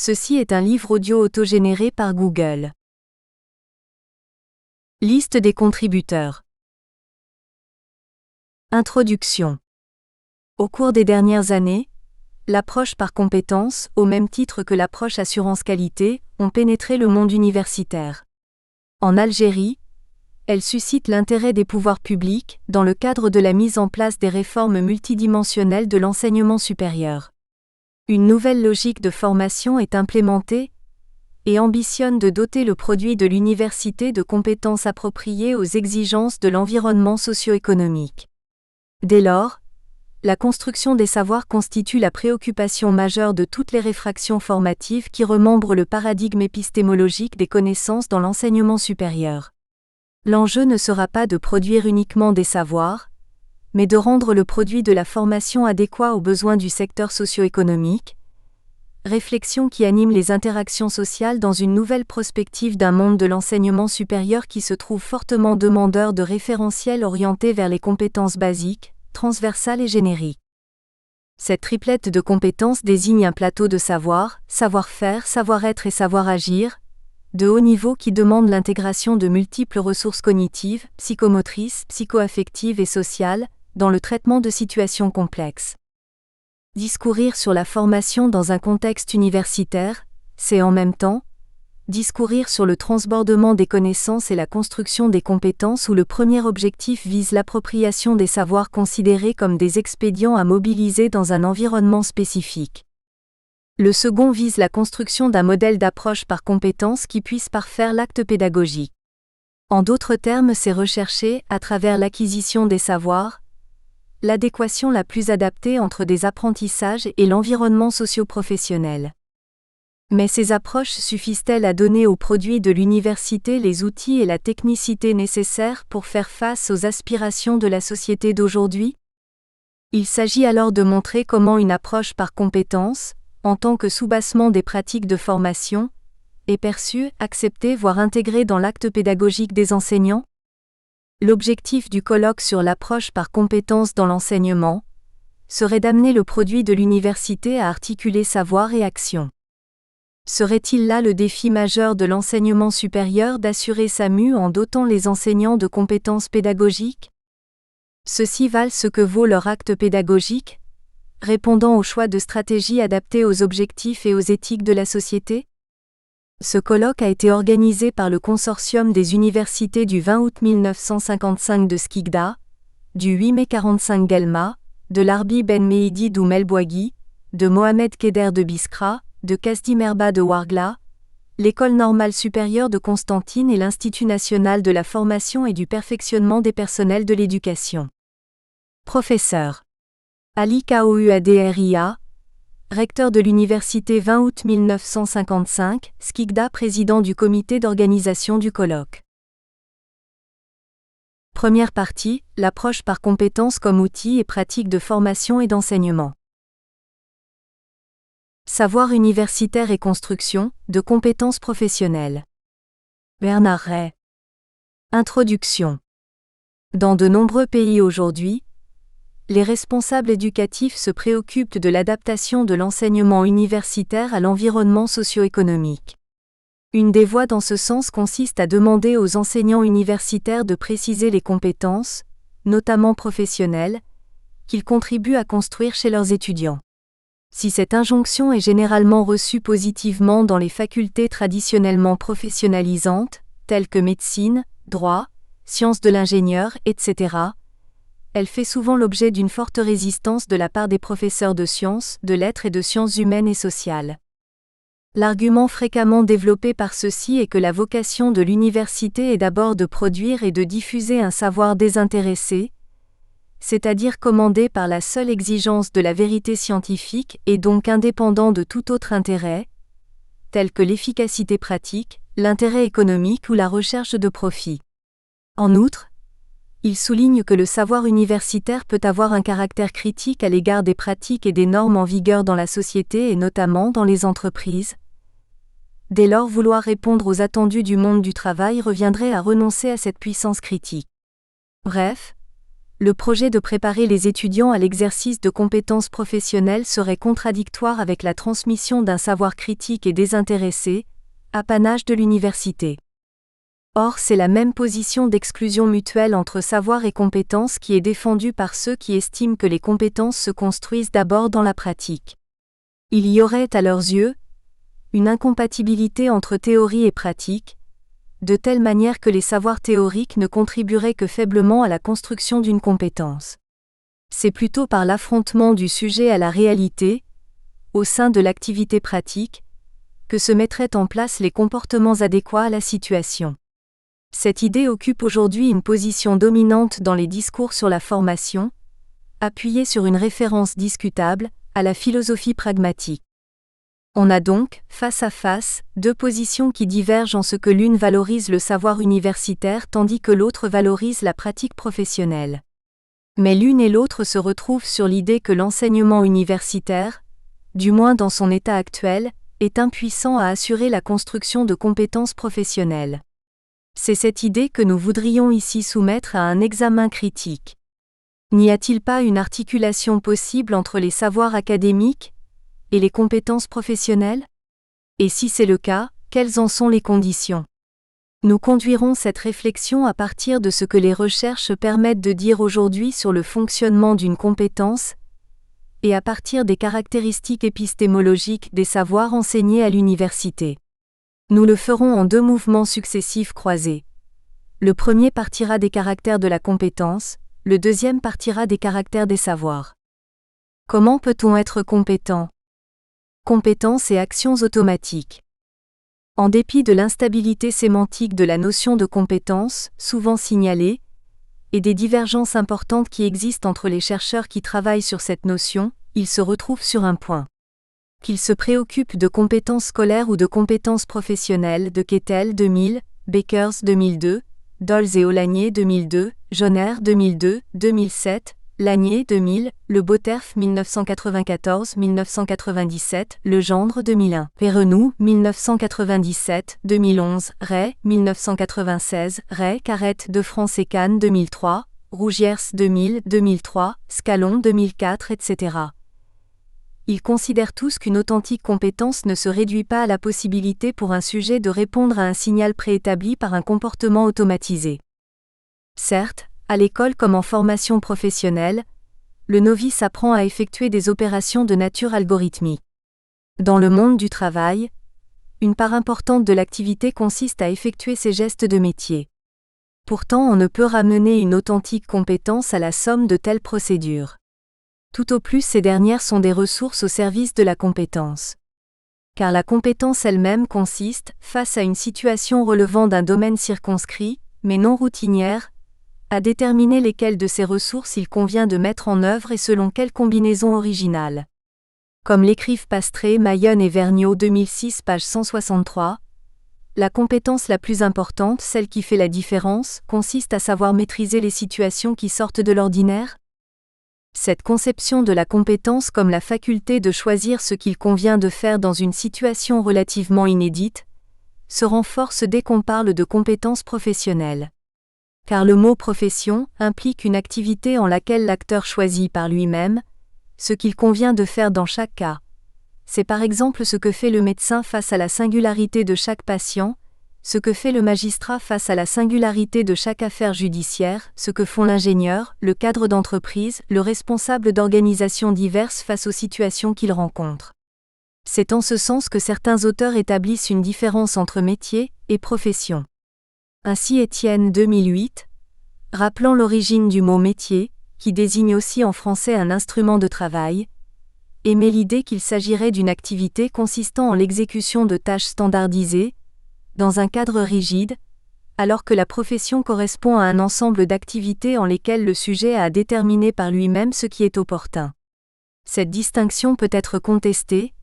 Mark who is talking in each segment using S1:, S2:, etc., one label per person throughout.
S1: Ceci est un livre audio autogénéré par Google. Liste des contributeurs. Introduction. Au cours des dernières années, l'approche par compétences, au même titre que l'approche assurance qualité, ont pénétré le monde universitaire. En Algérie, elle suscite l'intérêt des pouvoirs publics, dans le cadre de la mise en place des réformes multidimensionnelles de l'enseignement supérieur. Une nouvelle logique de formation est implémentée et ambitionne de doter le produit de l'université de compétences appropriées aux exigences de l'environnement socio-économique. Dès lors, la construction des savoirs constitue la préoccupation majeure de toutes les réfractions formatives qui remembrent le paradigme épistémologique des connaissances dans l'enseignement supérieur. L'enjeu ne sera pas de produire uniquement des savoirs, mais de rendre le produit de la formation adéquat aux besoins du secteur socio-économique, réflexion qui anime les interactions sociales dans une nouvelle prospective d'un monde de l'enseignement supérieur qui se trouve fortement demandeur de référentiels orientés vers les compétences basiques, transversales et génériques. Cette triplette de compétences désigne un plateau de savoir-faire, savoir-être et savoir-agir, de haut niveau qui demande l'intégration de multiples ressources cognitives, psychomotrices, psycho-affectives et sociales, dans le traitement de situations complexes. Discourir sur la formation dans un contexte universitaire, c'est en même temps discourir sur le transbordement des connaissances et la construction des compétences où le premier objectif vise l'appropriation des savoirs considérés comme des expédients à mobiliser dans un environnement spécifique. Le second vise la construction d'un modèle d'approche par compétences qui puisse parfaire l'acte pédagogique. En d'autres termes, c'est rechercher, à travers l'acquisition des savoirs, l'adéquation la plus adaptée entre des apprentissages et l'environnement socio-professionnel. Mais ces approches suffisent-elles à donner aux produits de l'université les outils et la technicité nécessaires pour faire face aux aspirations de la société d'aujourd'hui ? Il s'agit alors de montrer comment une approche par compétences, en tant que soubassement des pratiques de formation, est perçue, acceptée voire intégrée dans l'acte pédagogique des enseignants. L'objectif du colloque sur l'approche par compétences dans l'enseignement serait d'amener le produit de l'université à articuler savoir et action. Serait-il là le défi majeur de l'enseignement supérieur d'assurer sa mue en dotant les enseignants de compétences pédagogiques ? Ceux-ci valent ce que vaut leur acte pédagogique, répondant au choix de stratégies adaptées aux objectifs et aux éthiques de la société ? Ce colloque a été organisé par le Consortium des universités du 20 août 1955 de Skikda, du 8 mai 45 d'Elma, de l'Arbi Ben Mehdi d'Oumel Bouagui, de Mohamed Kheder de Biskra, de Kasdi Merba de Ouargla, l'École normale supérieure de Constantine et l'Institut national de la formation et du perfectionnement des personnels de l'éducation. Professeur Ali Kouadria, recteur de l'université 20 août 1955, Skikda président du comité d'organisation du colloque. Première partie, l'approche par compétences comme outil et pratique de formation et d'enseignement. Savoir universitaire et construction, de compétences professionnelles. Bernard Ray. Introduction. Dans de nombreux pays aujourd'hui, les responsables éducatifs se préoccupent de l'adaptation de l'enseignement universitaire à l'environnement socio-économique. Une des voies dans ce sens consiste à demander aux enseignants universitaires de préciser les compétences, notamment professionnelles, qu'ils contribuent à construire chez leurs étudiants. Si cette injonction est généralement reçue positivement dans les facultés traditionnellement professionnalisantes, telles que médecine, droit, sciences de l'ingénieur, etc., elle fait souvent l'objet d'une forte résistance de la part des professeurs de sciences, de lettres et de sciences humaines et sociales. L'argument fréquemment développé par ceux-ci est que la vocation de l'université est d'abord de produire et de diffuser un savoir désintéressé, c'est-à-dire commandé par la seule exigence de la vérité scientifique et donc indépendant de tout autre intérêt, tel que l'efficacité pratique, l'intérêt économique ou la recherche de profit. En outre, il souligne que le savoir universitaire peut avoir un caractère critique à l'égard des pratiques et des normes en vigueur dans la société et notamment dans les entreprises. Dès lors, vouloir répondre aux attendus du monde du travail reviendrait à renoncer à cette puissance critique. Bref, le projet de préparer les étudiants à l'exercice de compétences professionnelles serait contradictoire avec la transmission d'un savoir critique et désintéressé, apanage de l'université. Or, c'est la même position d'exclusion mutuelle entre savoir et compétences qui est défendue par ceux qui estiment que les compétences se construisent d'abord dans la pratique. Il y aurait, à leurs yeux, une incompatibilité entre théorie et pratique, de telle manière que les savoirs théoriques ne contribueraient que faiblement à la construction d'une compétence. C'est plutôt par l'affrontement du sujet à la réalité, au sein de l'activité pratique, que se mettraient en place les comportements adéquats à la situation. Cette idée occupe aujourd'hui une position dominante dans les discours sur la formation, appuyée sur une référence discutable à la philosophie pragmatique. On a donc, face à face, deux positions qui divergent en ce que l'une valorise le savoir universitaire tandis que l'autre valorise la pratique professionnelle. Mais l'une et l'autre se retrouvent sur l'idée que l'enseignement universitaire, du moins dans son état actuel, est impuissant à assurer la construction de compétences professionnelles. C'est cette idée que nous voudrions ici soumettre à un examen critique. N'y a-t-il pas une articulation possible entre les savoirs académiques et les compétences professionnelles? Et si c'est le cas, quelles en sont les conditions? Nous conduirons cette réflexion à partir de ce que les recherches permettent de dire aujourd'hui sur le fonctionnement d'une compétence, et à partir des caractéristiques épistémologiques des savoirs enseignés à l'université. Nous le ferons en deux mouvements successifs croisés. Le premier partira des caractères de la compétence, le deuxième partira des caractères des savoirs. Comment peut-on être compétent? Compétences et actions automatiques. En dépit de l'instabilité sémantique de la notion de compétence, souvent signalée, et des divergences importantes qui existent entre les chercheurs qui travaillent sur cette notion, ils se retrouvent sur un point. Qu'ils se préoccupent de compétences scolaires ou de compétences professionnelles de Kettel 2000, Bakers 2002, Dols et Olagnier 2002, Joner 2002, 2007, Lagnier 2000, Le Boterf 1994-1997, Legendre 2001, Perrenoud 1997, 2011, Ray 1996, Ray Carrette de France et Cannes 2003, Rougiers 2000, 2003, Scalon 2004, etc. Ils considèrent tous qu'une authentique compétence ne se réduit pas à la possibilité pour un sujet de répondre à un signal préétabli par un comportement automatisé. Certes, à l'école comme en formation professionnelle, le novice apprend à effectuer des opérations de nature algorithmique. Dans le monde du travail, une part importante de l'activité consiste à effectuer ces gestes de métier. Pourtant, on ne peut ramener une authentique compétence à la somme de telles procédures. Tout au plus, ces dernières sont des ressources au service de la compétence. Car la compétence elle-même consiste, face à une situation relevant d'un domaine circonscrit, mais non routinière, à déterminer lesquelles de ces ressources il convient de mettre en œuvre et selon quelle combinaison originale. Comme l'écrivent Pastré, Mayonne et Vergniaud 2006 page 163, la compétence la plus importante, celle qui fait la différence, consiste à savoir maîtriser les situations qui sortent de l'ordinaire. Cette conception de la compétence comme la faculté de choisir ce qu'il convient de faire dans une situation relativement inédite, se renforce dès qu'on parle de compétences professionnelles. Car le mot « profession » implique une activité en laquelle l'acteur choisit par lui-même ce qu'il convient de faire dans chaque cas. C'est par exemple ce que fait le médecin face à la singularité de chaque patient, ce que fait le magistrat face à la singularité de chaque affaire judiciaire, ce que font l'ingénieur, le cadre d'entreprise, le responsable d'organisations diverses face aux situations qu'ils rencontrent. C'est en ce sens que certains auteurs établissent une différence entre métier et profession. Ainsi Étienne 2008, rappelant l'origine du mot « métier », qui désigne aussi en français un instrument de travail, émet l'idée qu'il s'agirait d'une activité consistant en l'exécution de tâches standardisées, dans un cadre rigide, alors que la profession correspond à un ensemble d'activités en lesquelles le sujet a à déterminer par lui-même ce qui est opportun. Cette distinction peut être contestée,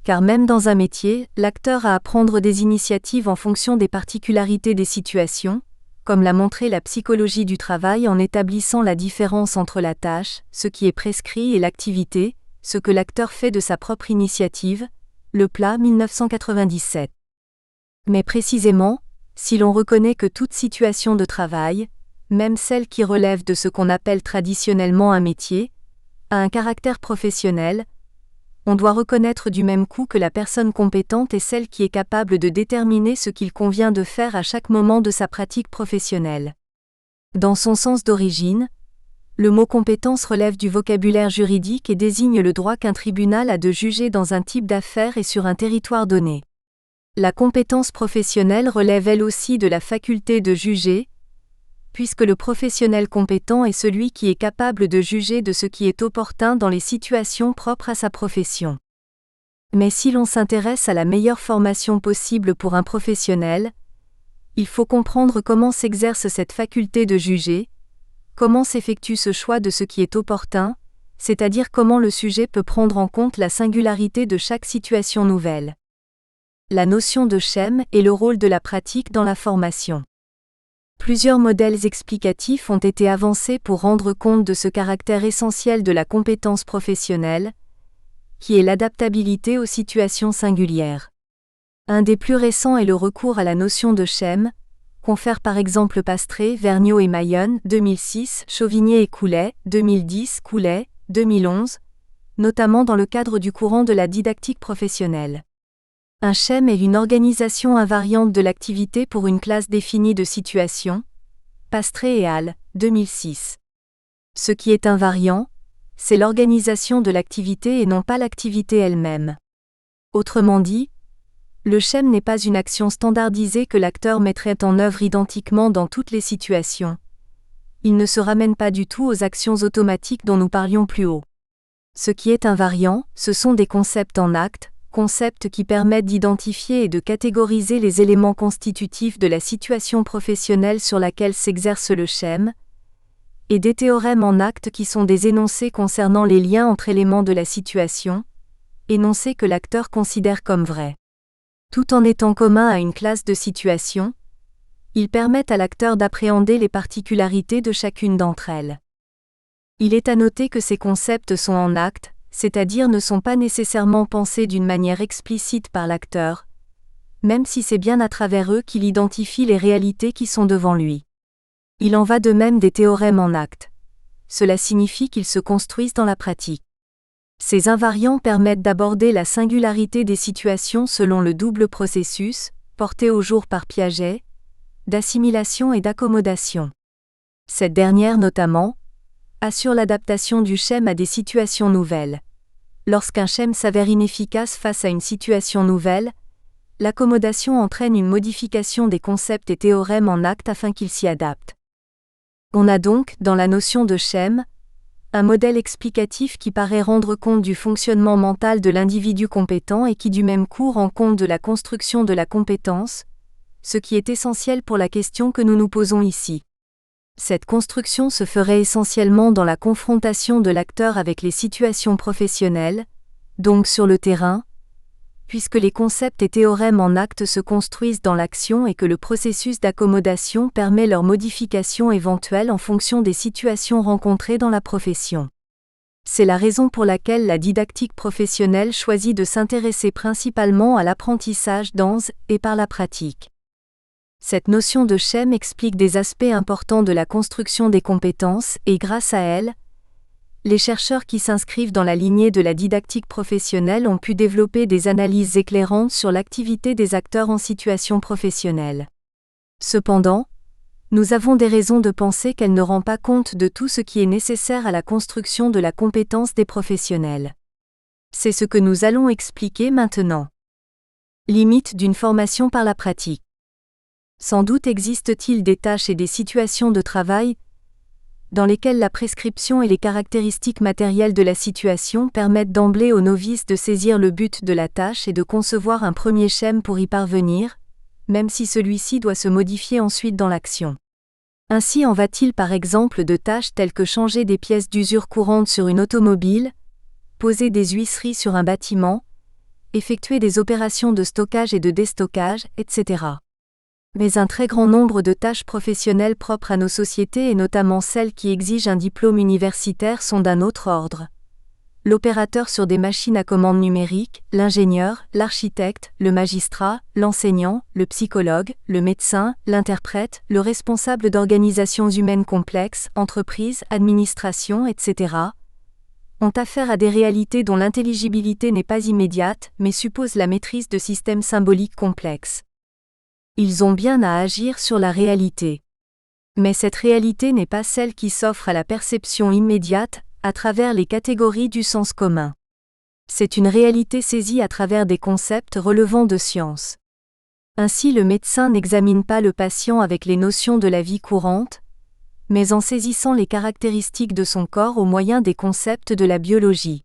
S1: car même dans un métier, l'acteur a à prendre des initiatives en fonction des particularités des situations, comme l'a montré la psychologie du travail en établissant la différence entre la tâche, ce qui est prescrit, et l'activité, ce que l'acteur fait de sa propre initiative, Leplat 1997. Mais précisément, si l'on reconnaît que toute situation de travail, même celles qui relèvent de ce qu'on appelle traditionnellement un métier, a un caractère professionnel. On doit reconnaître du même coup que la personne compétente est celle qui est capable de déterminer ce qu'il convient de faire à chaque moment de sa pratique professionnelle. Dans son sens d'origine, le mot compétence relève du vocabulaire juridique et désigne le droit qu'un tribunal a de juger dans un type d'affaires et sur un territoire donné. La compétence professionnelle relève elle aussi de la faculté de juger, puisque le professionnel compétent est celui qui est capable de juger de ce qui est opportun dans les situations propres à sa profession. Mais si l'on s'intéresse à la meilleure formation possible pour un professionnel, il faut comprendre comment s'exerce cette faculté de juger, comment s'effectue ce choix de ce qui est opportun, c'est-à-dire comment le sujet peut prendre en compte la singularité de chaque situation nouvelle. La notion de schème et le rôle de la pratique dans la formation. Plusieurs modèles explicatifs ont été avancés pour rendre compte de ce caractère essentiel de la compétence professionnelle, qui est l'adaptabilité aux situations singulières. Un des plus récents est le recours à la notion de schème, confère par exemple Pastré, Vergniaud et Mayonne, 2006, Chauvigné et Coulet, 2010, Coulet, 2011, notamment dans le cadre du courant de la didactique professionnelle. Un schème est une organisation invariante de l'activité pour une classe définie de situations. Pastré et al., 2006. Ce qui est invariant, c'est l'organisation de l'activité et non pas l'activité elle-même. Autrement dit, le schème n'est pas une action standardisée que l'acteur mettrait en œuvre identiquement dans toutes les situations. Il ne se ramène pas du tout aux actions automatiques dont nous parlions plus haut. Ce qui est invariant, ce sont des concepts en acte, concepts qui permettent d'identifier et de catégoriser les éléments constitutifs de la situation professionnelle sur laquelle s'exerce le schème, et des théorèmes en acte qui sont des énoncés concernant les liens entre éléments de la situation, énoncés que l'acteur considère comme vrais. Tout en étant communs à une classe de situations, ils permettent à l'acteur d'appréhender les particularités de chacune d'entre elles. Il est à noter que ces concepts sont en acte, c'est-à-dire ne sont pas nécessairement pensés d'une manière explicite par l'acteur, même si c'est bien à travers eux qu'il identifie les réalités qui sont devant lui. Il en va de même des théorèmes en acte. Cela signifie qu'ils se construisent dans la pratique. Ces invariants permettent d'aborder la singularité des situations selon le double processus, porté au jour par Piaget, d'assimilation et d'accommodation. Cette dernière notamment assure l'adaptation du schème à des situations nouvelles. Lorsqu'un schème s'avère inefficace face à une situation nouvelle, l'accommodation entraîne une modification des concepts et théorèmes en acte afin qu'ils s'y adaptent. On a donc, dans la notion de schème, un modèle explicatif qui paraît rendre compte du fonctionnement mental de l'individu compétent et qui du même coup rend compte de la construction de la compétence, ce qui est essentiel pour la question que nous nous posons ici. Cette construction se ferait essentiellement dans la confrontation de l'acteur avec les situations professionnelles, donc sur le terrain, puisque les concepts et théorèmes en acte se construisent dans l'action et que le processus d'accommodation permet leur modification éventuelle en fonction des situations rencontrées dans la profession. C'est la raison pour laquelle la didactique professionnelle choisit de s'intéresser principalement à l'apprentissage dans et par la pratique. Cette notion de schème explique des aspects importants de la construction des compétences et grâce à elle, les chercheurs qui s'inscrivent dans la lignée de la didactique professionnelle ont pu développer des analyses éclairantes sur l'activité des acteurs en situation professionnelle. Cependant, nous avons des raisons de penser qu'elle ne rend pas compte de tout ce qui est nécessaire à la construction de la compétence des professionnels. C'est ce que nous allons expliquer maintenant. Limite d'une formation par la pratique. Sans doute existe-t-il des tâches et des situations de travail dans lesquelles la prescription et les caractéristiques matérielles de la situation permettent d'emblée aux novices de saisir le but de la tâche et de concevoir un premier schème pour y parvenir, même si celui-ci doit se modifier ensuite dans l'action. Ainsi en va-t-il par exemple de tâches telles que changer des pièces d'usure courante sur une automobile, poser des huisseries sur un bâtiment, effectuer des opérations de stockage et de déstockage, etc. Mais un très grand nombre de tâches professionnelles propres à nos sociétés et notamment celles qui exigent un diplôme universitaire sont d'un autre ordre. l'opérateur sur des machines à commande numérique, l'ingénieur, l'architecte, le magistrat, l'enseignant, le psychologue, le médecin, l'interprète, le responsable d'organisations humaines complexes, entreprises, administrations, etc., ont affaire à des réalités dont l'intelligibilité n'est pas immédiate, mais suppose la maîtrise de systèmes symboliques complexes. Ils ont bien à agir sur la réalité. Mais cette réalité n'est pas celle qui s'offre à la perception immédiate, à travers les catégories du sens commun. C'est une réalité saisie à travers des concepts relevant de science. Ainsi le médecin n'examine pas le patient avec les notions de la vie courante, mais en saisissant les caractéristiques de son corps au moyen des concepts de la biologie.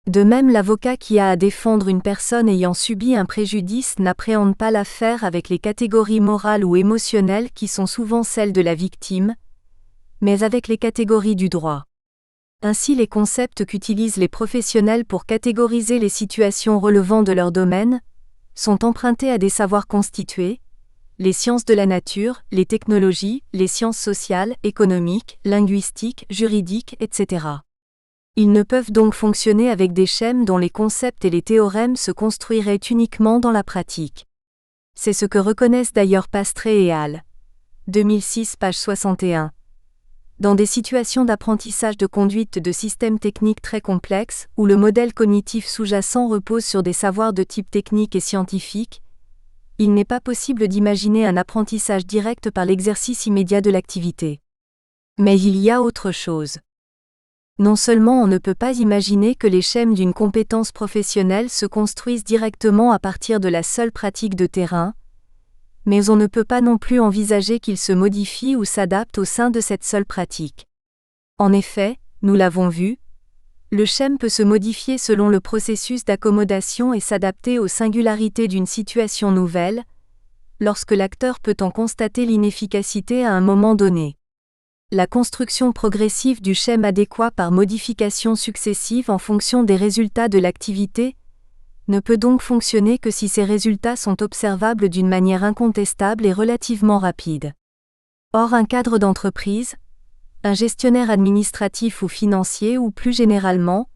S1: De même, l'avocat qui a à défendre une personne ayant subi un préjudice n'appréhende pas l'affaire avec les catégories morales ou émotionnelles qui sont souvent celles de la victime, mais avec les catégories du droit. Ainsi, les concepts qu'utilisent les professionnels pour catégoriser les situations relevant de leur domaine sont empruntés à des savoirs constitués, les sciences de la nature, les technologies, les sciences sociales, économiques, linguistiques, juridiques, etc. Ils ne peuvent donc fonctionner avec des schèmes dont les concepts et les théorèmes se construiraient uniquement dans la pratique. C'est ce que reconnaissent d'ailleurs Pastré et al. 2006 page 61. Dans des situations d'apprentissage de conduite de systèmes techniques très complexes, où le modèle cognitif sous-jacent repose sur des savoirs de type technique et scientifique, il n'est pas possible d'imaginer un apprentissage direct par l'exercice immédiat de l'activité. Mais il y a autre chose. Non seulement on ne peut pas imaginer que les schèmes d'une compétence professionnelle se construisent directement à partir de la seule pratique de terrain, mais on ne peut pas non plus envisager qu'ils se modifient ou s'adaptent au sein de cette seule pratique. En effet, nous l'avons vu, le schème peut se modifier selon le processus d'accommodation et s'adapter aux singularités d'une situation nouvelle, lorsque l'acteur peut en constater l'inefficacité à un moment donné. La construction progressive du schème adéquat par modifications successives en fonction des résultats de l'activité ne peut donc fonctionner que si ces résultats sont observables d'une manière incontestable et relativement rapide. Or, un cadre d'entreprise, un gestionnaire administratif ou financier ou plus généralement,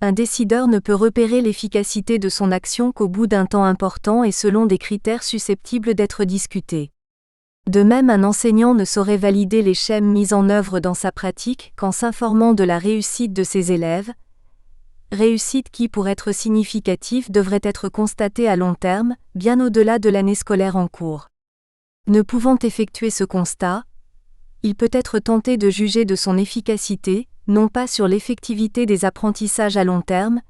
S1: un décideur ne peut repérer l'efficacité de son action qu'au bout d'un temps important et selon des critères susceptibles d'être discutés. De même, un enseignant ne saurait valider les schèmes mis en œuvre dans sa pratique qu'en s'informant de la réussite de ses élèves, réussite qui, pour être significative, devrait être constatée à long terme, bien au-delà de l'année scolaire en cours. Ne pouvant effectuer ce constat, il peut être tenté de juger de son efficacité, non pas sur l'effectivité des apprentissages à long terme,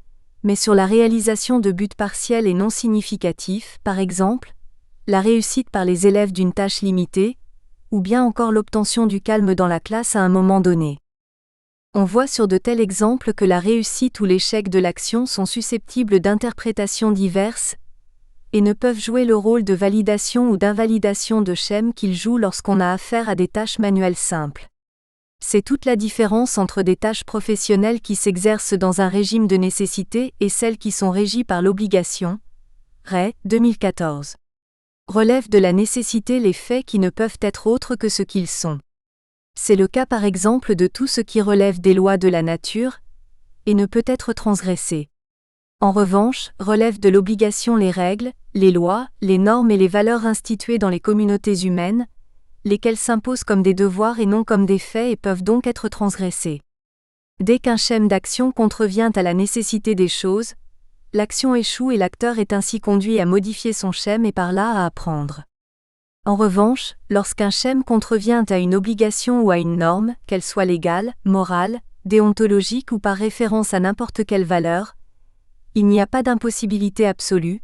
S1: mais sur la réalisation de buts partiels et non significatifs, par exemple, la réussite par les élèves d'une tâche limitée, ou bien encore l'obtention du calme dans la classe à un moment donné. On voit sur de tels exemples que la réussite ou l'échec de l'action sont susceptibles d'interprétations diverses et ne peuvent jouer le rôle de validation ou d'invalidation de schèmes qu'ils jouent lorsqu'on a affaire à des tâches manuelles simples. C'est toute la différence entre des tâches professionnelles qui s'exercent dans un régime de nécessité et celles qui sont régies par l'obligation. Ray, 2014. Relève de la nécessité les faits qui ne peuvent être autres que ce qu'ils sont. C'est le cas par exemple de tout ce qui relève des lois de la nature et ne peut être transgressé. En revanche, relèvent de l'obligation les règles, les lois, les normes et les valeurs instituées dans les communautés humaines, lesquelles s'imposent comme des devoirs et non comme des faits et peuvent donc être transgressées. Dès qu'un schème d'action contrevient à la nécessité des choses, l'action échoue et l'acteur est ainsi conduit à modifier son schème et par là à apprendre. En revanche, lorsqu'un schème contrevient à une obligation ou à une norme, qu'elle soit légale, morale, déontologique ou par référence à n'importe quelle valeur, il n'y a pas d'impossibilité absolue,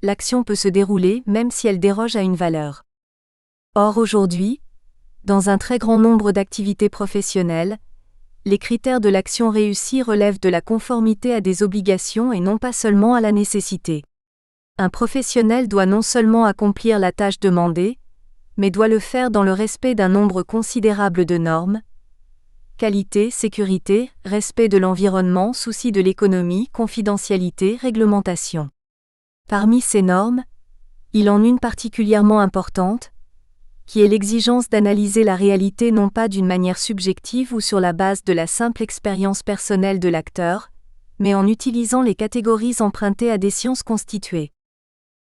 S1: l'action peut se dérouler même si elle déroge à une valeur. Or aujourd'hui, dans un très grand nombre d'activités professionnelles, les critères de l'action réussie relèvent de la conformité à des obligations et non pas seulement à la nécessité. Un professionnel doit non seulement accomplir la tâche demandée, mais doit le faire dans le respect d'un nombre considérable de normes, qualité, sécurité, respect de l'environnement, souci de l'économie, confidentialité, réglementation. Parmi ces normes, il en une particulièrement importante, qui est l'exigence d'analyser la réalité non pas d'une manière subjective ou sur la base de la simple expérience personnelle de l'acteur, mais en utilisant les catégories empruntées à des sciences constituées.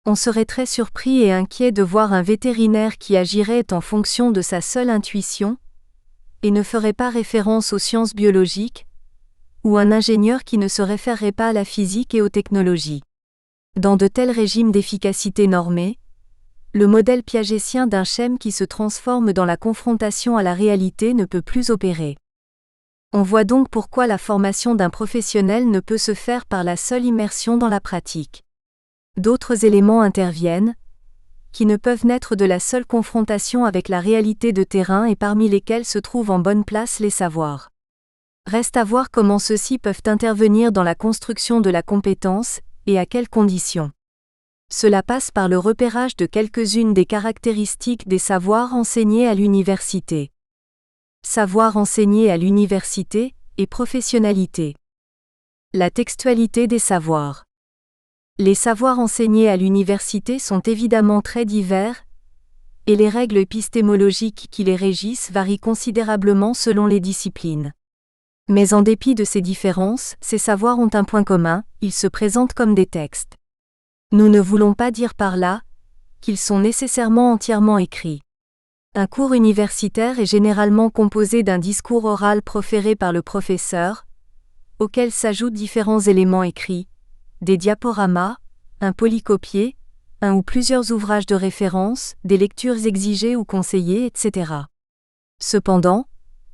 S1: On serait très surpris et inquiet de voir un vétérinaire qui agirait en fonction de sa seule intuition, et ne ferait pas référence aux sciences biologiques, ou un ingénieur qui ne se référerait pas à la physique et aux technologies. Dans de tels régimes d'efficacité normés, le modèle piagétien d'un schème qui se transforme dans la confrontation à la réalité ne peut plus opérer. On voit donc pourquoi la formation d'un professionnel ne peut se faire par la seule immersion dans la pratique. D'autres éléments interviennent, qui ne peuvent naître de la seule confrontation avec la réalité de terrain et parmi lesquels se trouvent en bonne place les savoirs. Reste à voir comment ceux-ci peuvent intervenir dans la construction de la compétence, et à quelles conditions. Cela passe par le repérage de quelques-unes des caractéristiques des savoirs enseignés à l'université. Savoir enseigné à l'université et professionnalité. La textualité des savoirs. Les savoirs enseignés à l'université sont évidemment très divers, et les règles épistémologiques qui les régissent varient considérablement selon les disciplines. Mais en dépit de ces différences, ces savoirs ont un point commun, ils se présentent comme des textes. Nous ne voulons pas dire par là qu'ils sont nécessairement entièrement écrits. Un cours universitaire est généralement composé d'un discours oral proféré par le professeur, auquel s'ajoutent différents éléments écrits, des diaporamas, un polycopié, un ou plusieurs ouvrages de référence, des lectures exigées ou conseillées, etc. Cependant,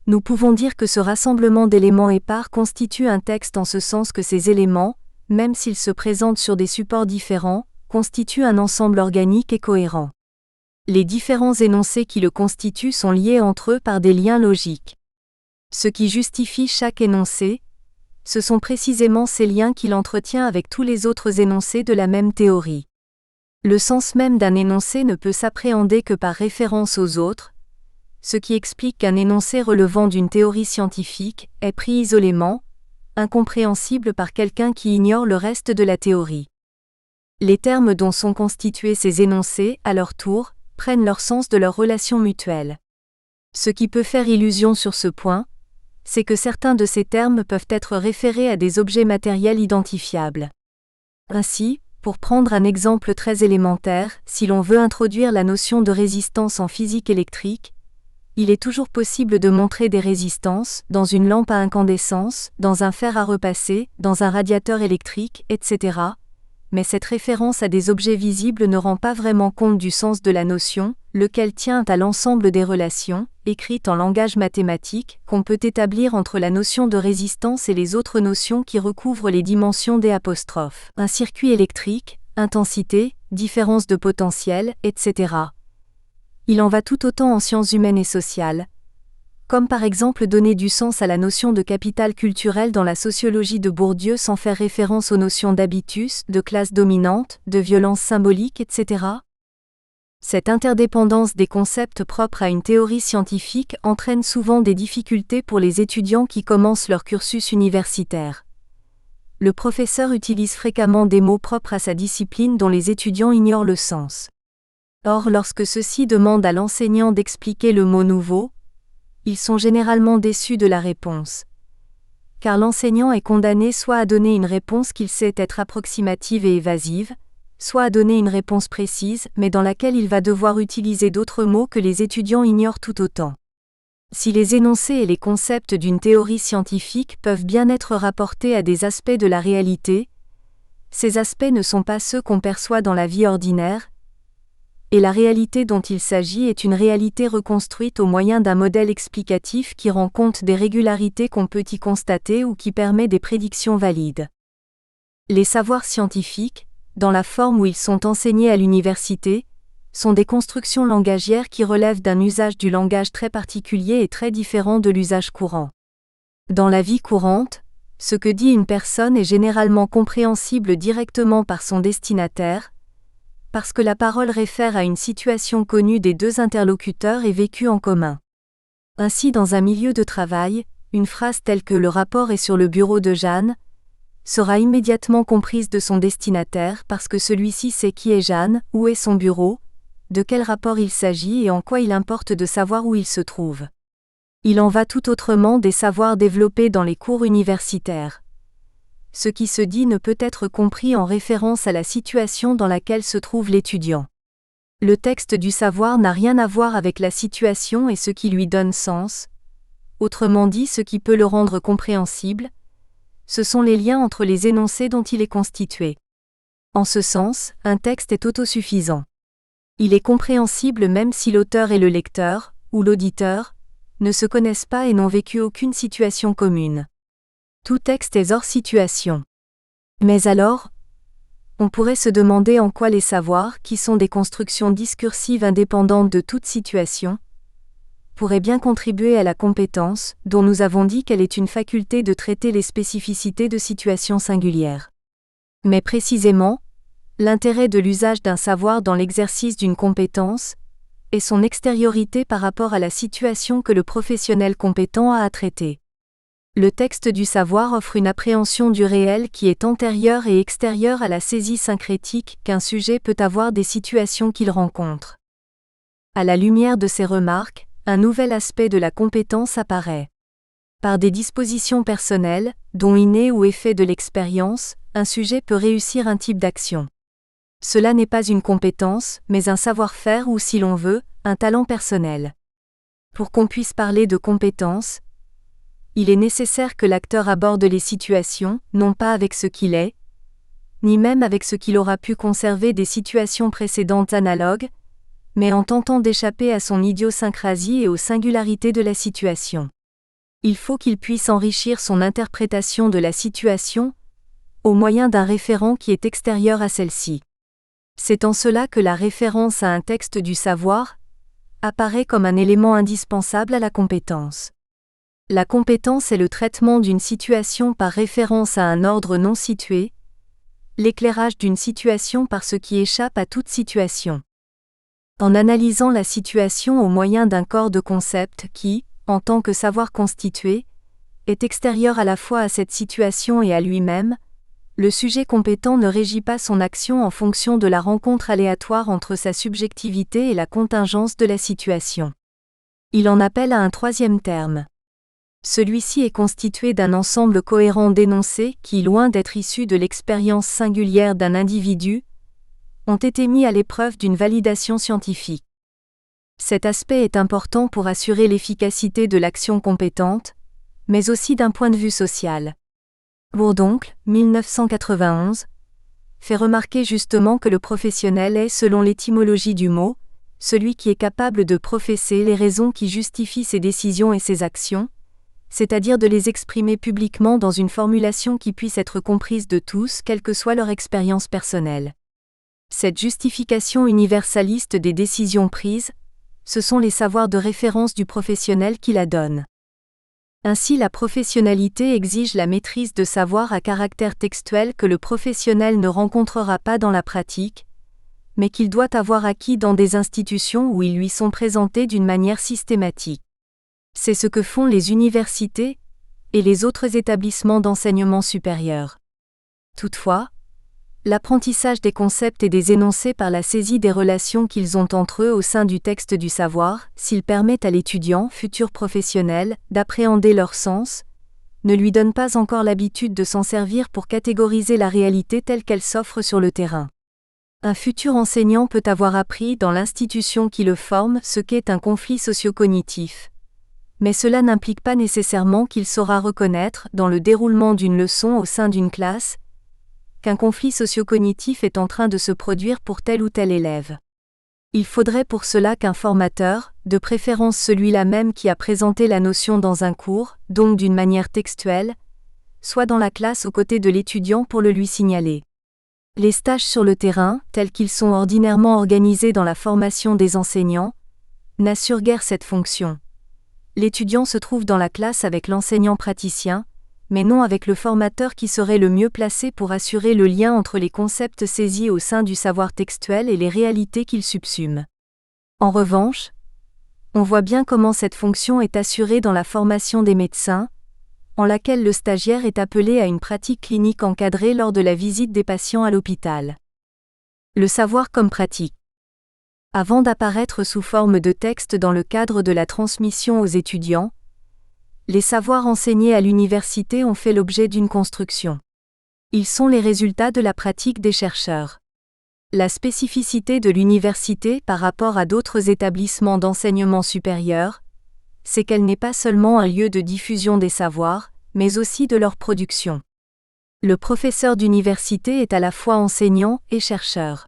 S1: nous pouvons dire que ce rassemblement d'éléments épars constitue un texte en ce sens que ces éléments, même s'ils se présentent sur des supports différents, constituent un ensemble organique et cohérent. Les différents énoncés qui le constituent sont liés entre eux par des liens logiques. Ce qui justifie chaque énoncé, ce sont précisément ces liens qu'il entretient avec tous les autres énoncés de la même théorie. Le sens même d'un énoncé ne peut s'appréhender que par référence aux autres, ce qui explique qu'un énoncé relevant d'une théorie scientifique est pris isolément, incompréhensible par quelqu'un qui ignore le reste de la théorie. Les termes dont sont constitués ces énoncés, à leur tour, prennent leur sens de leur relation mutuelle. Ce qui peut faire illusion sur ce point, c'est que certains de ces termes peuvent être référés à des objets matériels identifiables. Ainsi, pour prendre un exemple très élémentaire, si l'on veut introduire la notion de résistance en physique électrique, il est toujours possible de montrer des résistances, dans une lampe à incandescence, dans un fer à repasser, dans un radiateur électrique, etc. Mais cette référence à des objets visibles ne rend pas vraiment compte du sens de la notion, lequel tient à l'ensemble des relations, écrites en langage mathématique, qu'on peut établir entre la notion de résistance et les autres notions qui recouvrent les dimensions des apostrophes. Un circuit électrique, intensité, différence de potentiel, etc. Il en va tout autant en sciences humaines et sociales, comme par exemple donner du sens à la notion de capital culturel dans la sociologie de Bourdieu sans faire référence aux notions d'habitus, de classe dominante, de violence symbolique, etc. Cette interdépendance des concepts propres à une théorie scientifique entraîne souvent des difficultés pour les étudiants qui commencent leur cursus universitaire. Le professeur utilise fréquemment des mots propres à sa discipline dont les étudiants ignorent le sens. Or, lorsque ceux-ci demandent à l'enseignant d'expliquer le mot nouveau, ils sont généralement déçus de la réponse. Car l'enseignant est condamné soit à donner une réponse qu'il sait être approximative et évasive, soit à donner une réponse précise, mais dans laquelle il va devoir utiliser d'autres mots que les étudiants ignorent tout autant. Si les énoncés et les concepts d'une théorie scientifique peuvent bien être rapportés à des aspects de la réalité, ces aspects ne sont pas ceux qu'on perçoit dans la vie ordinaire, et la réalité dont il s'agit est une réalité reconstruite au moyen d'un modèle explicatif qui rend compte des régularités qu'on peut y constater ou qui permet des prédictions valides. Les savoirs scientifiques, dans la forme où ils sont enseignés à l'université, sont des constructions langagières qui relèvent d'un usage du langage très particulier et très différent de l'usage courant. Dans la vie courante, ce que dit une personne est généralement compréhensible directement par son destinataire, parce que la parole réfère à une situation connue des deux interlocuteurs et vécue en commun. Ainsi, dans un milieu de travail, une phrase telle que « le rapport est sur le bureau de Jeanne » sera immédiatement comprise de son destinataire parce que celui-ci sait qui est Jeanne, où est son bureau, de quel rapport il s'agit et en quoi il importe de savoir où il se trouve. Il en va tout autrement des savoirs développés dans les cours universitaires. ce qui se dit ne peut être compris en référence à la situation dans laquelle se trouve l'étudiant. Le texte du savoir n'a rien à voir avec la situation et ce qui lui donne sens, autrement dit ce qui peut le rendre compréhensible, ce sont les liens entre les énoncés dont il est constitué. En ce sens, un texte est autosuffisant. Il est compréhensible même si l'auteur et le lecteur, ou l'auditeur, ne se connaissent pas et n'ont vécu aucune situation commune. Tout texte est hors situation. Mais alors, on pourrait se demander en quoi les savoirs, qui sont des constructions discursives indépendantes de toute situation, pourraient bien contribuer à la compétence, dont nous avons dit qu'elle est une faculté de traiter les spécificités de situations singulières. Mais précisément, l'intérêt de l'usage d'un savoir dans l'exercice d'une compétence est son extériorité par rapport à la situation que le professionnel compétent a à traiter. Le texte du savoir offre une appréhension du réel qui est antérieure et extérieure à la saisie syncrétique qu'un sujet peut avoir des situations qu'il rencontre. À la lumière de ces remarques, un nouvel aspect de la compétence apparaît. Par des dispositions personnelles, dont innées ou effet de l'expérience, un sujet peut réussir un type d'action. Cela n'est pas une compétence, mais un savoir-faire ou, si l'on veut, un talent personnel. Pour qu'on puisse parler de compétence, il est nécessaire que l'acteur aborde les situations, non pas avec ce qu'il est, ni même avec ce qu'il aura pu conserver des situations précédentes analogues, mais en tentant d'échapper à son idiosyncrasie et aux singularités de la situation. Il faut qu'il puisse enrichir son interprétation de la situation, au moyen d'un référent qui est extérieur à celle-ci. C'est en cela que la référence à un texte du savoir apparaît comme un élément indispensable à la compétence. La compétence est le traitement d'une situation par référence à un ordre non situé, l'éclairage d'une situation par ce qui échappe à toute situation. En analysant la situation au moyen d'un corps de concepts qui, en tant que savoir constitué, est extérieur à la fois à cette situation et à lui-même, le sujet compétent ne régit pas son action en fonction de la rencontre aléatoire entre sa subjectivité et la contingence de la situation. Il en appelle à un troisième terme. Celui-ci est constitué d'un ensemble cohérent d'énoncés qui, loin d'être issus de l'expérience singulière d'un individu, ont été mis à l'épreuve d'une validation scientifique. Cet aspect est important pour assurer l'efficacité de l'action compétente, mais aussi d'un point de vue social. Bourdoncle, 1991, fait remarquer justement que le professionnel est, selon l'étymologie du mot, celui qui est capable de professer les raisons qui justifient ses décisions et ses actions, c'est-à-dire de les exprimer publiquement dans une formulation qui puisse être comprise de tous, quelle que soit leur expérience personnelle. Cette justification universaliste des décisions prises, ce sont les savoirs de référence du professionnel qui la donnent. Ainsi, la professionnalité exige la maîtrise de savoirs à caractère textuel que le professionnel ne rencontrera pas dans la pratique, mais qu'il doit avoir acquis dans des institutions où ils lui sont présentés d'une manière systématique. C'est ce que font les universités et les autres établissements d'enseignement supérieur. Toutefois, l'apprentissage des concepts et des énoncés par la saisie des relations qu'ils ont entre eux au sein du texte du savoir, s'il permet à l'étudiant, futur professionnel, d'appréhender leur sens, ne lui donne pas encore l'habitude de s'en servir pour catégoriser la réalité telle qu'elle s'offre sur le terrain. Un futur enseignant peut avoir appris dans l'institution qui le forme ce qu'est un conflit socio-cognitif. Mais cela n'implique pas nécessairement qu'il saura reconnaître, dans le déroulement d'une leçon au sein d'une classe, qu'un conflit socio-cognitif est en train de se produire pour tel ou tel élève. Il faudrait pour cela qu'un formateur, de préférence celui-là même qui a présenté la notion dans un cours, donc d'une manière textuelle, soit dans la classe aux côtés de l'étudiant pour le lui signaler. Les stages sur le terrain, tels qu'ils sont ordinairement organisés dans la formation des enseignants, n'assurent guère cette fonction. L'étudiant se trouve dans la classe avec l'enseignant praticien, mais non avec le formateur qui serait le mieux placé pour assurer le lien entre les concepts saisis au sein du savoir textuel et les réalités qu'il subsume. En revanche, on voit bien comment cette fonction est assurée dans la formation des médecins, en laquelle le stagiaire est appelé à une pratique clinique encadrée lors de la visite des patients à l'hôpital. Le savoir comme pratique. Avant d'apparaître sous forme de texte dans le cadre de la transmission aux étudiants, les savoirs enseignés à l'université ont fait l'objet d'une construction. Ils sont les résultats de la pratique des chercheurs. La spécificité de l'université par rapport à d'autres établissements d'enseignement supérieur, c'est qu'elle n'est pas seulement un lieu de diffusion des savoirs, mais aussi de leur production. Le professeur d'université est à la fois enseignant et chercheur.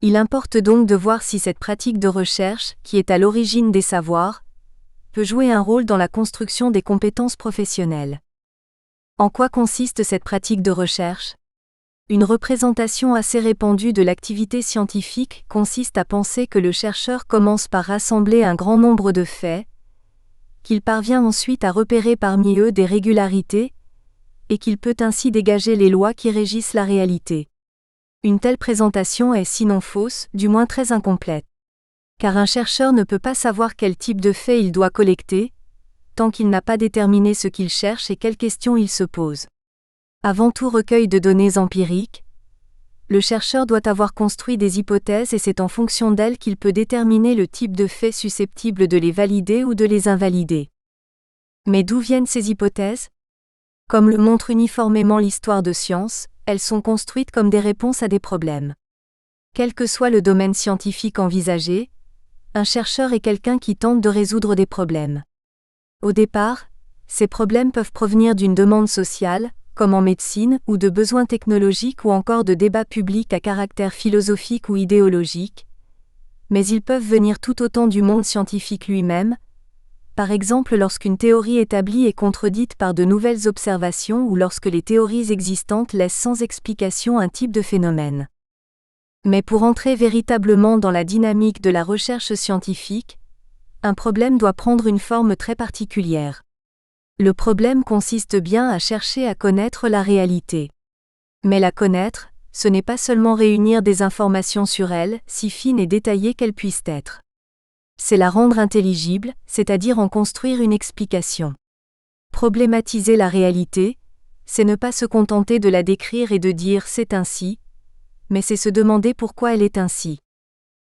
S1: Il importe donc de voir si cette pratique de recherche, qui est à l'origine des savoirs, peut jouer un rôle dans la construction des compétences professionnelles. En quoi consiste cette pratique de recherche ? Une représentation assez répandue de l'activité scientifique consiste à penser que le chercheur commence par rassembler un grand nombre de faits, qu'il parvient ensuite à repérer parmi eux des régularités, et qu'il peut ainsi dégager les lois qui régissent la réalité. Une telle présentation est sinon fausse, du moins très incomplète. Car un chercheur ne peut pas savoir quel type de faits il doit collecter, tant qu'il n'a pas déterminé ce qu'il cherche et quelles questions il se pose. Avant tout recueil de données empiriques, le chercheur doit avoir construit des hypothèses et c'est en fonction d'elles qu'il peut déterminer le type de faits susceptibles de les valider ou de les invalider. Mais d'où viennent ces hypothèses ? Comme le montre uniformément l'histoire de science, elles sont construites comme des réponses à des problèmes. Quel que soit le domaine scientifique envisagé, un chercheur est quelqu'un qui tente de résoudre des problèmes. Au départ, ces problèmes peuvent provenir d'une demande sociale, comme en médecine, ou de besoins technologiques ou encore de débats publics à caractère philosophique ou idéologique, mais ils peuvent venir tout autant du monde scientifique lui-même, par exemple lorsqu'une théorie établie est contredite par de nouvelles observations ou lorsque les théories existantes laissent sans explication un type de phénomène. Mais pour entrer véritablement dans la dynamique de la recherche scientifique, un problème doit prendre une forme très particulière. Le problème consiste bien à chercher à connaître la réalité. Mais la connaître, ce n'est pas seulement réunir des informations sur elle, si fines et détaillées qu'elles puissent être. C'est la rendre intelligible, c'est-à-dire en construire une explication. Problématiser la réalité, c'est ne pas se contenter de la décrire et de dire « c'est ainsi », mais c'est se demander pourquoi elle est ainsi.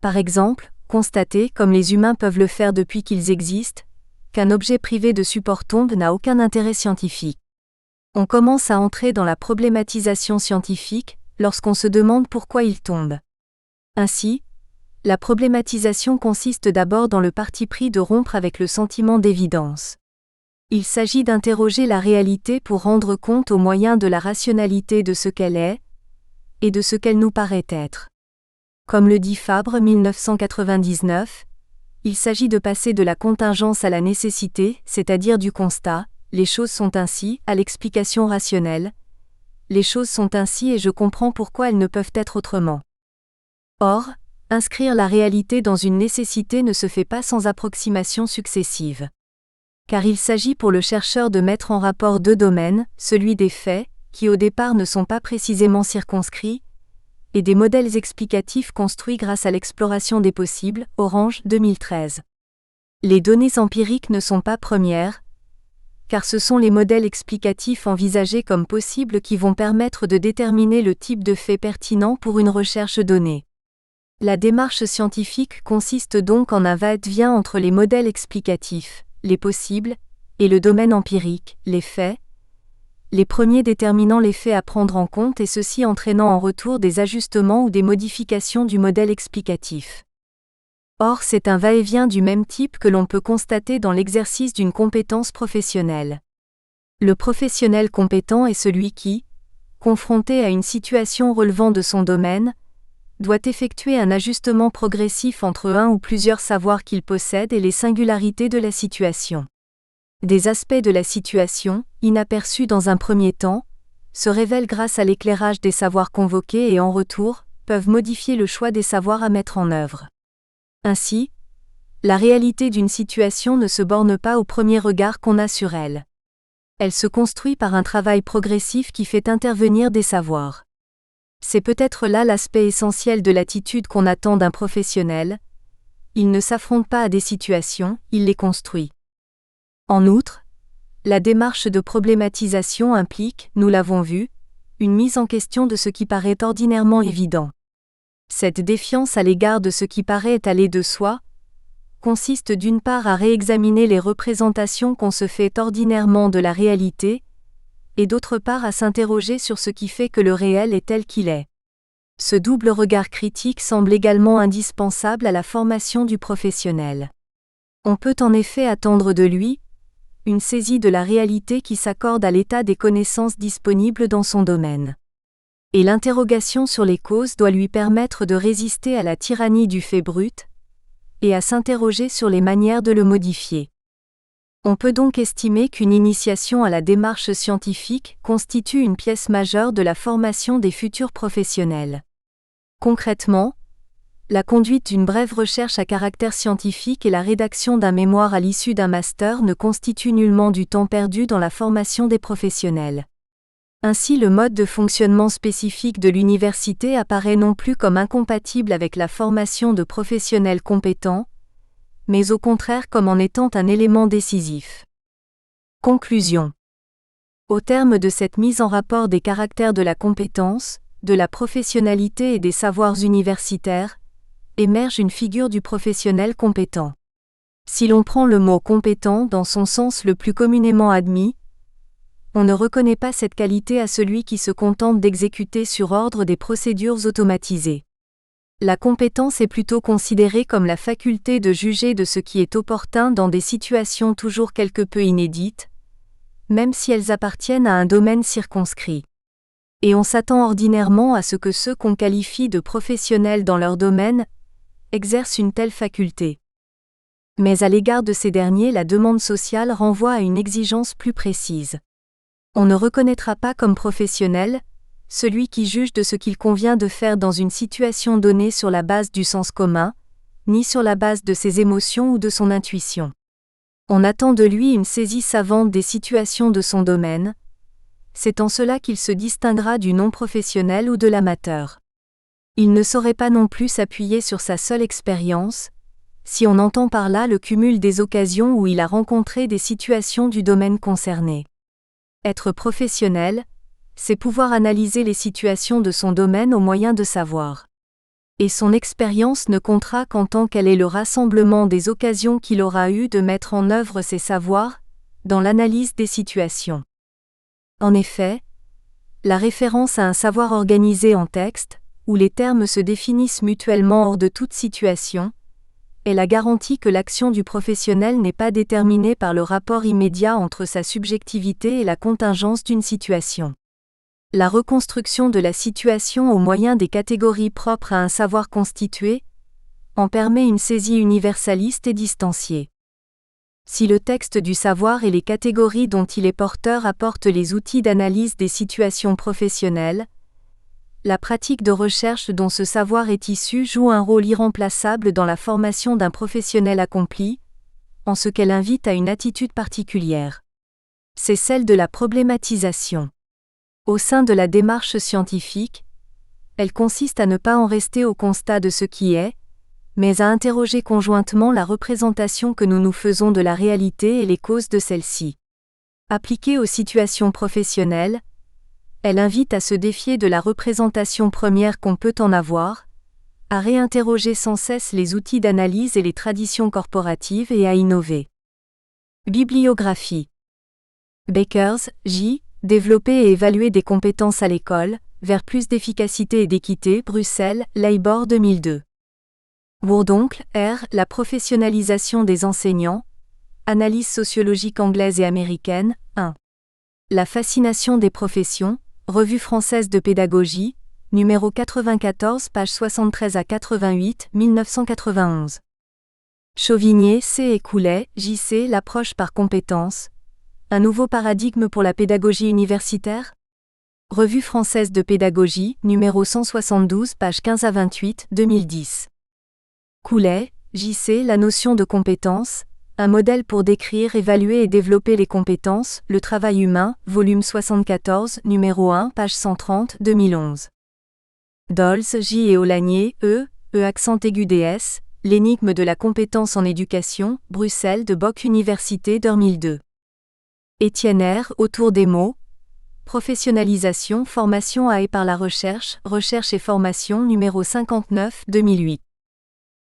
S1: Par exemple, constater, comme les humains peuvent le faire depuis qu'ils existent, qu'un objet privé de support tombe n'a aucun intérêt scientifique. On commence à entrer dans la problématisation scientifique lorsqu'on se demande pourquoi il tombe. Ainsi, la problématisation consiste d'abord dans le parti pris de rompre avec le sentiment d'évidence. Il s'agit d'interroger la réalité pour rendre compte au moyen de la rationalité de ce qu'elle est, et de ce qu'elle nous paraît être. Comme le dit Fabre 1999, il s'agit de passer de la contingence à la nécessité, c'est-à-dire du constat, les choses sont ainsi, à l'explication rationnelle, les choses sont ainsi et je comprends pourquoi elles ne peuvent être autrement. Or, inscrire la réalité dans une nécessité ne se fait pas sans approximations successives. Car il s'agit pour le chercheur de mettre en rapport deux domaines, celui des faits, qui au départ ne sont pas précisément circonscrits, et des modèles explicatifs construits grâce à l'exploration des possibles, Orange 2013. Les données empiriques ne sont pas premières, car ce sont les modèles explicatifs envisagés comme possibles qui vont permettre de déterminer le type de fait pertinent pour une recherche donnée. La démarche scientifique consiste donc en un va-et-vient entre les modèles explicatifs, les possibles, et le domaine empirique, les faits, les premiers déterminant les faits à prendre en compte et ceux-ci entraînant en retour des ajustements ou des modifications du modèle explicatif. Or, c'est un va-et-vient du même type que l'on peut constater dans l'exercice d'une compétence professionnelle. Le professionnel compétent est celui qui, confronté à une situation relevant de son domaine, doit effectuer un ajustement progressif entre un ou plusieurs savoirs qu'il possède et les singularités de la situation. Des aspects de la situation, inaperçus dans un premier temps, se révèlent grâce à l'éclairage des savoirs convoqués et en retour, peuvent modifier le choix des savoirs à mettre en œuvre. Ainsi, la réalité d'une situation ne se borne pas au premier regard qu'on a sur elle. Elle se construit par un travail progressif qui fait intervenir des savoirs. C'est peut-être là l'aspect essentiel de l'attitude qu'on attend d'un professionnel. Il ne s'affronte pas à des situations, il les construit. En outre, la démarche de problématisation implique, nous l'avons vu, une mise en question de ce qui paraît ordinairement évident. Cette défiance à l'égard de ce qui paraît aller de soi consiste d'une part à réexaminer les représentations qu'on se fait ordinairement de la réalité, et d'autre part à s'interroger sur ce qui fait que le réel est tel qu'il est. Ce double regard critique semble également indispensable à la formation du professionnel. On peut en effet attendre de lui une saisie de la réalité qui s'accorde à l'état des connaissances disponibles dans son domaine. Et l'interrogation sur les causes doit lui permettre de résister à la tyrannie du fait brut et à s'interroger sur les manières de le modifier. On peut donc estimer qu'une initiation à la démarche scientifique constitue une pièce majeure de la formation des futurs professionnels. Concrètement, la conduite d'une brève recherche à caractère scientifique et la rédaction d'un mémoire à l'issue d'un master ne constituent nullement du temps perdu dans la formation des professionnels. Ainsi, le mode de fonctionnement spécifique de l'université apparaît non plus comme incompatible avec la formation de professionnels compétents, mais au contraire comme en étant un élément décisif. Conclusion. Au terme de cette mise en rapport des caractères de la compétence, de la professionnalité et des savoirs universitaires, émerge une figure du professionnel compétent. Si l'on prend le mot compétent dans son sens le plus communément admis, on ne reconnaît pas cette qualité à celui qui se contente d'exécuter sur ordre des procédures automatisées. La compétence est plutôt considérée comme la faculté de juger de ce qui est opportun dans des situations toujours quelque peu inédites, même si elles appartiennent à un domaine circonscrit. Et on s'attend ordinairement à ce que ceux qu'on qualifie de professionnels dans leur domaine exercent une telle faculté. Mais à l'égard de ces derniers, la demande sociale renvoie à une exigence plus précise. On ne reconnaîtra pas comme professionnel celui qui juge de ce qu'il convient de faire dans une situation donnée sur la base du sens commun, ni sur la base de ses émotions ou de son intuition. On attend de lui une saisie savante des situations de son domaine. C'est en cela qu'il se distinguera du non-professionnel ou de l'amateur. Il ne saurait pas non plus s'appuyer sur sa seule expérience, si on entend par là le cumul des occasions où il a rencontré des situations du domaine concerné. Être professionnel, c'est pouvoir analyser les situations de son domaine au moyen de savoir. Et son expérience ne comptera qu'en tant qu'elle est le rassemblement des occasions qu'il aura eues de mettre en œuvre ses savoirs dans l'analyse des situations. En effet, la référence à un savoir organisé en texte, où les termes se définissent mutuellement hors de toute situation, est la garantie que l'action du professionnel n'est pas déterminée par le rapport immédiat entre sa subjectivité et la contingence d'une situation. La reconstruction de la situation au moyen des catégories propres à un savoir constitué en permet une saisie universaliste et distanciée. Si le texte du savoir et les catégories dont il est porteur apportent les outils d'analyse des situations professionnelles, la pratique de recherche dont ce savoir est issu joue un rôle irremplaçable dans la formation d'un professionnel accompli, en ce qu'elle invite à une attitude particulière. C'est celle de la problématisation. Au sein de la démarche scientifique, elle consiste à ne pas en rester au constat de ce qui est, mais à interroger conjointement la représentation que nous nous faisons de la réalité et les causes de celle-ci. Appliquée aux situations professionnelles, elle invite à se défier de la représentation première qu'on peut en avoir, à réinterroger sans cesse les outils d'analyse et les traditions corporatives et à innover. Bibliographie. Bakers, J. Développer et évaluer des compétences à l'école, vers plus d'efficacité et d'équité, Bruxelles, Labour 2002. Bourdoncle, R. La professionnalisation des enseignants. Analyse sociologique anglaise et américaine, 1. La fascination des professions, Revue française de pédagogie, numéro 94, pages 73 à 88, 1991. Chauvigné, C. et Coulet, J.C. L'approche par compétences. Un nouveau paradigme pour la pédagogie universitaire? Revue française de pédagogie, numéro 172, pages 15 à 28, 2010. Coulet, J.C. La notion de compétence, un modèle pour décrire, évaluer et développer les compétences, le travail humain, volume 74, numéro 1, page 130, 2011. Dols, J. et Olagnier, accent aigu DS, l'énigme de la compétence en éducation, Bruxelles de Bock Université 2002. Étienne R. Autour des mots. Professionnalisation, formation à et par la recherche, recherche et formation numéro 59, 2008.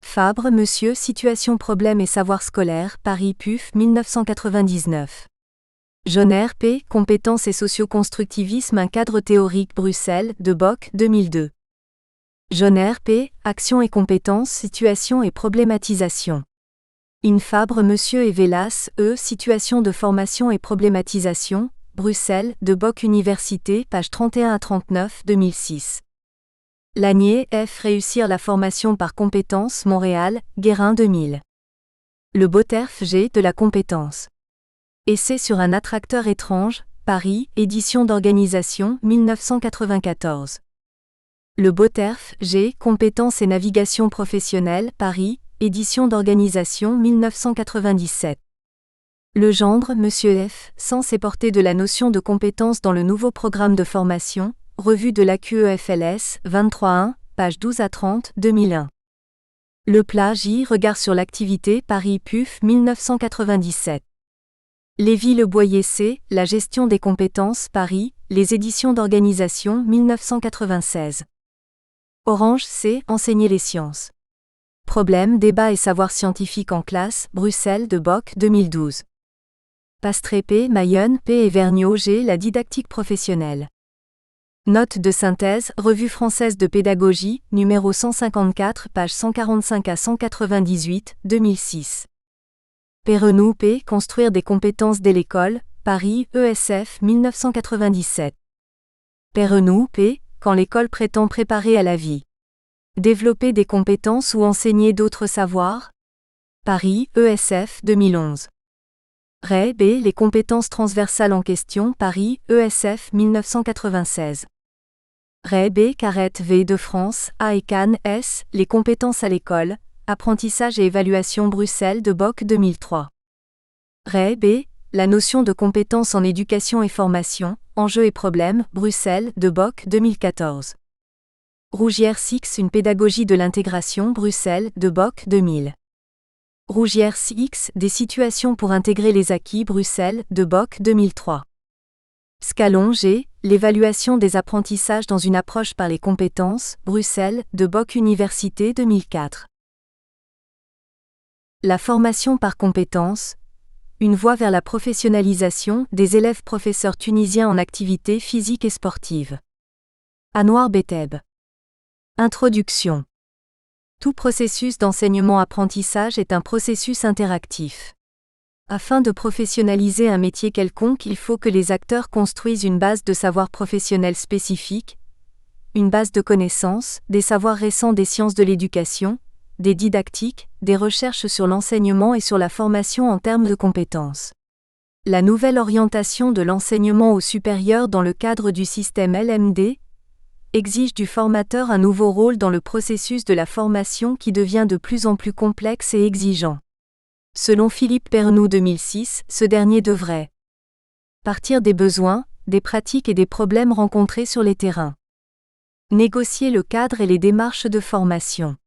S1: Fabre, Monsieur, Situation, problème et savoir scolaire, Paris PUF, 1999. Joner P. Compétences et socioconstructivisme, un cadre théorique, Bruxelles, de Bock, 2002. Joner P. Action et compétences, situation et problématisation. Infabre Monsieur et Vélas, E. Situation de formation et problématisation, Bruxelles, de Bock Université, pages 31 à 39, 2006. Lanier F. Réussir la formation par compétences, Montréal, Guérin 2000. Le Boterf G. De la compétence. Essai sur un attracteur étrange, Paris, édition d'organisation, 1994. Le Boterf G. Compétences et navigation professionnelle, Paris, édition d'organisation, 1997. Legendre, Monsieur F. Sens et portée de la notion de compétence dans le nouveau programme de formation, revue de l'AQEFLS, 23.1, pages 12 à 30, 2001. Leplat J. Regard sur l'activité, Paris PUF, 1997. Lévy-Le-Boyer C. La gestion des compétences, Paris, les éditions d'organisation, 1996. Orange C. Enseigner les sciences. Problèmes, débats et savoirs scientifiques en classe, Bruxelles, de Bock, 2012. Pastré P. Mayonne P. et Vergniaud G. La didactique professionnelle. Note de synthèse, Revue française de pédagogie, numéro 154, pages 145 à 198, 2006. Perrenoud P. Construire des compétences dès l'école, Paris, ESF, 1997. Perrenoud P. Quand l'école prétend préparer à la vie. Développer des compétences ou enseigner d'autres savoirs? Paris, ESF, 2011. Ray B. Les compétences transversales en question, Paris, ESF, 1996. Ray B. Carrette V. de France, A. et Cannes, S. Les compétences à l'école, apprentissage et évaluation, Bruxelles, de Bock, 2003. Ray B. La notion de compétences en éducation et formation, enjeux et problèmes, Bruxelles, de Bock, 2014. Rougière Six, une pédagogie de l'intégration, Bruxelles, de Bock, 2000. Rougière Six, des situations pour intégrer les acquis, Bruxelles, de Bock, 2003. Scalon G. L'évaluation des apprentissages dans une approche par les compétences, Bruxelles, de Bock Université, 2004. La formation par compétences, une voie vers la professionnalisation des élèves professeurs tunisiens en activité physique et sportive. Anouar Beteb. Introduction. Tout processus d'enseignement-apprentissage est un processus interactif. Afin de professionnaliser un métier quelconque, il faut que les acteurs construisent une base de savoir professionnel spécifique, une base de connaissances, des savoirs récents des sciences de l'éducation, des didactiques, des recherches sur l'enseignement et sur la formation en termes de compétences. La nouvelle orientation de l'enseignement au supérieur dans le cadre du système LMD exige du formateur un nouveau rôle dans le processus de la formation qui devient de plus en plus complexe et exigeant. Selon Philippe Perrenoud 2006, ce dernier devrait partir des besoins, des pratiques et des problèmes rencontrés sur les terrains. Négocier le cadre et les démarches de formation.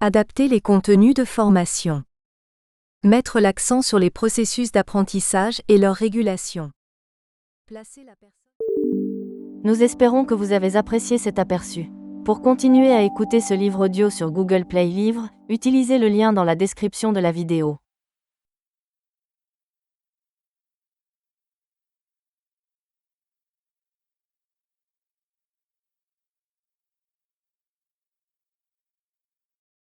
S1: Adapter les contenus de formation. Mettre l'accent sur les processus d'apprentissage et leur régulation. Placer la personne.
S2: Nous espérons que vous avez apprécié cet aperçu. Pour continuer à écouter ce livre audio sur Google Play Livres, utilisez le lien dans la description de la vidéo.